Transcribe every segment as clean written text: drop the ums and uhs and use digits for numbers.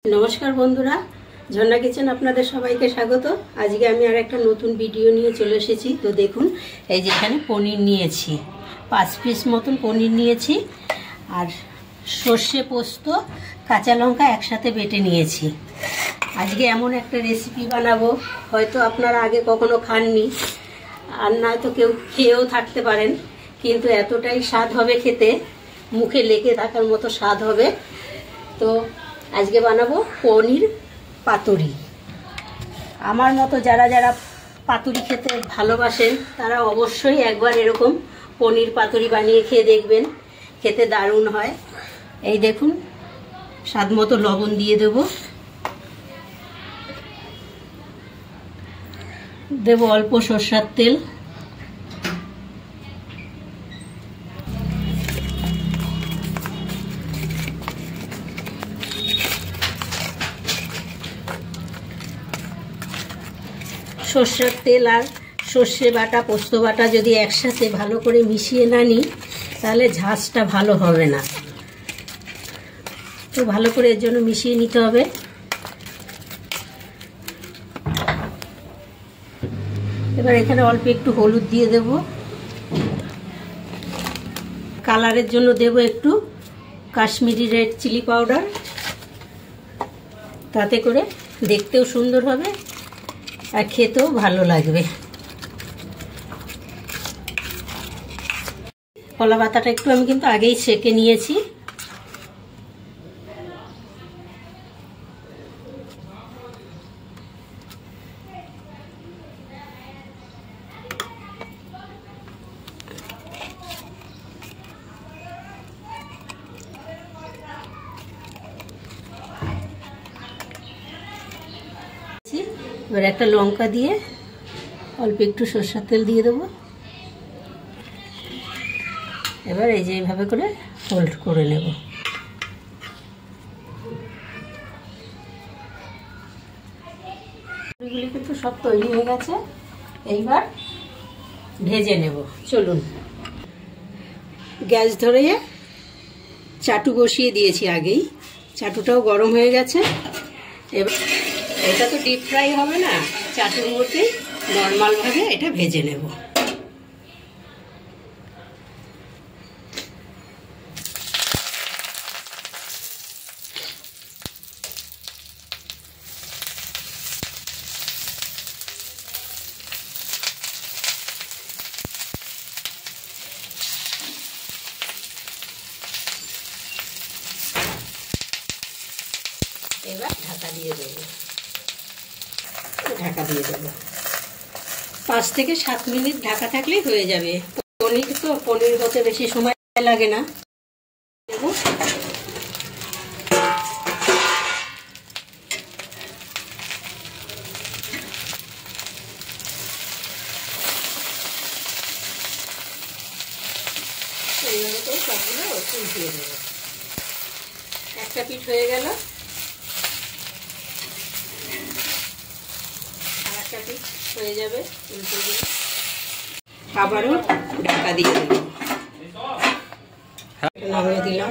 नमस्कार बंधुरा झर्णा किचेन आपनादेर सबाइके स्वागत। आज के आमी आर एकटा नतून भिडियो निये चले एसेछि। तो देखुन এই যে এখানে পনির নিয়েছি 5 পিস মতন পনির নিয়েছি আর সরষে পোস্ত কাঁচা লঙ্কা একসাথে বেটে নিয়েছি। আজকে এমন একটা রেসিপি বানাবো হয়তো আপনারা আগে কখনো খাননি আর নয়তো কেউ খেয়েও থাকতে পারেন, কিন্তু এতটাই স্বাদ হবে খেতে, মুখে লেগে থাকার মতো স্বাদ হবে। তো আজকে বানাবো পনির পাতুরি। আমার মতো যারা যারা পাতুরি খেতে ভালোবাসেন তারা অবশ্যই একবার এরকম পনির পাতুরি বানিয়ে খেয়ে দেখবেন, খেতে দারুণ হয়। এই দেখুন স্বাদ মতো লবণ দিয়ে দেব অল্প সরষের তেল, সরষের তেল আর সর্ষে বাটা পোস্ত বাটা যদি একসাথে ভালো করে মিশিয়ে না নিই তাহলে ঝাঁঝটা ভালো হবে না। তো ভালো করে এর জন্য মিশিয়ে নিতে হবে। এবার এখানে অল্প একটু হলুদ দিয়ে দেব, কালারের জন্য দেব একটু কাশ্মীরি রেড চিলি পাউডার, তাতে করে দেখতেও সুন্দর হবে আর খেতেও ভালো লাগবে। কলা পাতাটা একটু আমি কিন্তু আগেই সেকে নিয়েছি। এবার একটা লঙ্কা দিয়ে অল্প একটু সরষের তেল দিয়ে দেবো। এবার এই যে এইভাবে করে ফোল্ড করে নেব। এগুলি কিন্তু সব তৈরি হয়ে গেছে, এইবার ভেজে নেব। চলুন, গ্যাস ধরে চাটু বসিয়ে দিয়েছি আগেই, চাটুটাও গরম হয়ে গেছে। এবার এটা তো ডিপ ফ্রাই হবে না, চাটুর মধ্যে নর্মাল ভাবে এটা ভেজে নেব। এবার ঢাকা দিয়ে দেবো, ঢাকা দিয়ে দেবো 5 থেকে 7 মিনিট ঢাকা থাকলেই হয়ে যাবে। পনির তো পনির হতে বেশি সময় লাগে না। দেবো এইভাবে করে সবগুলো উল্টিয়ে দেবো। একটা পিঠ হয়ে গেল, হয়ে যাবে, আবারও ঢাকা দিয়ে দেব। নামিয়ে দিলাম।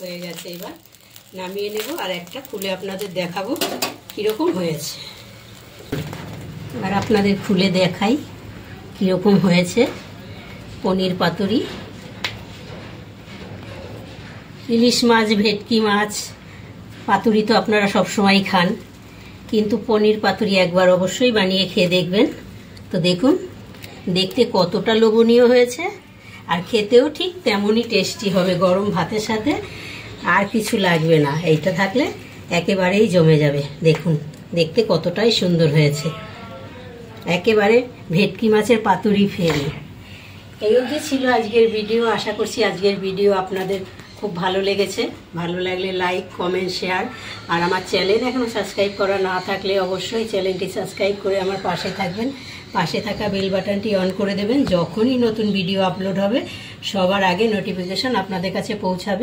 হয়ে গেছে, এবার নামিয়ে নেব আর একটা খুলে আপনাদের দেখাবো কিরকম হয়েছে। আর আপনাদের খুলে দেখাই কিরকম হয়েছে পনির পাতুরি। ইলিশ মাছ, ভেটকি মাছ পাতুরি তো আপনারা সবসময় খান, কিন্তু পনির পাতুরি একবার অবশ্যই বানিয়ে খেয়ে দেখবেন। তো দেখুন দেখতে কতটা লোভনীয় হয়েছে আর খেতেও ঠিক তেমনই টেস্টি হবে। গরম ভাতের সাথে আর কিছু লাগবে না, এইটা থাকলে একেবারেই জমে যাবে। দেখুন দেখতে কতটাই সুন্দর হয়েছে, একেবারে ভেটকি মাছের পাতুরি ফেলে। এই অবধি ছিল আজকের ভিডিও। আশা করছি আজকের ভিডিও আপনাদের খুব ভালো লেগেছে। ভালো লাগলে লাইক, কমেন্ট, শেয়ার। আর আমার চ্যানেল এখনও সাবস্ক্রাইব করা না থাকলে অবশ্যই চ্যানেলটি সাবস্ক্রাইব করে আমার পাশে থাকবেন। পাশে থাকা বেল বাটনটি অন করে দেবেন, যখনই নতুন ভিডিও আপলোড হবে সবার আগে নোটিফিকেশন আপনাদের কাছে পৌঁছাবে।